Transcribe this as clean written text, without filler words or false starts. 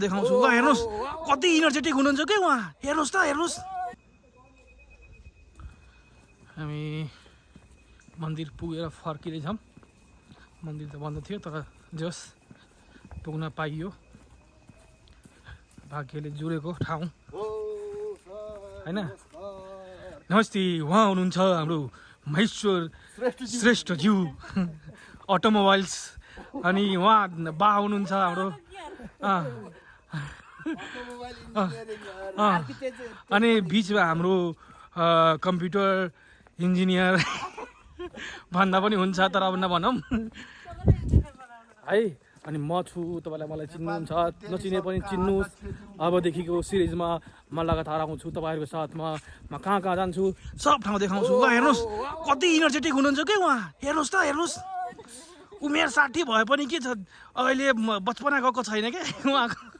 देखाउँछु ल हेर्नुहोस् कति इनर्जेटिक हुनुहुन्छ के उहाँ हेर्नुहोस् त हेर्नुहोस् हामी मन्दिर पुगेर फर्किँदैछौँ मन्दिर त बन्द थियो तर जस पुग्न पाइयो भाग्यले जुरेको ठाउँ हैन नमस्ते उहाँ हुनुहुन्छ हाम्रो महेश्वर श्रेष्ठज्यू अटोमोबाइल्स अनि उहाँ बा हुनुहुन्छ हाम्रो अनि बिचमा हाम्रो कम्प्युटर इन्जिनियर भन्दा पनि हुन्छ तर अब नभनौँ है अनि म छु तपाईँलाई मलाई चिन्नुहुन्छ नचिने पनि चिन्नुहोस् अबदेखिको सिरिजमा म लगातार आउँछु तपाईँहरूको साथमा म कहाँ कहाँ जान्छु सब ठाउँ देखाउँछु ल हेर्नुहोस् कति इनर्जेटिक हुनुहुन्छ के उहाँ हेर्नुहोस् त हेर्नुहोस् उमेर 60 भए पनि के छ अहिले बचपना गएको छैन के उहाँको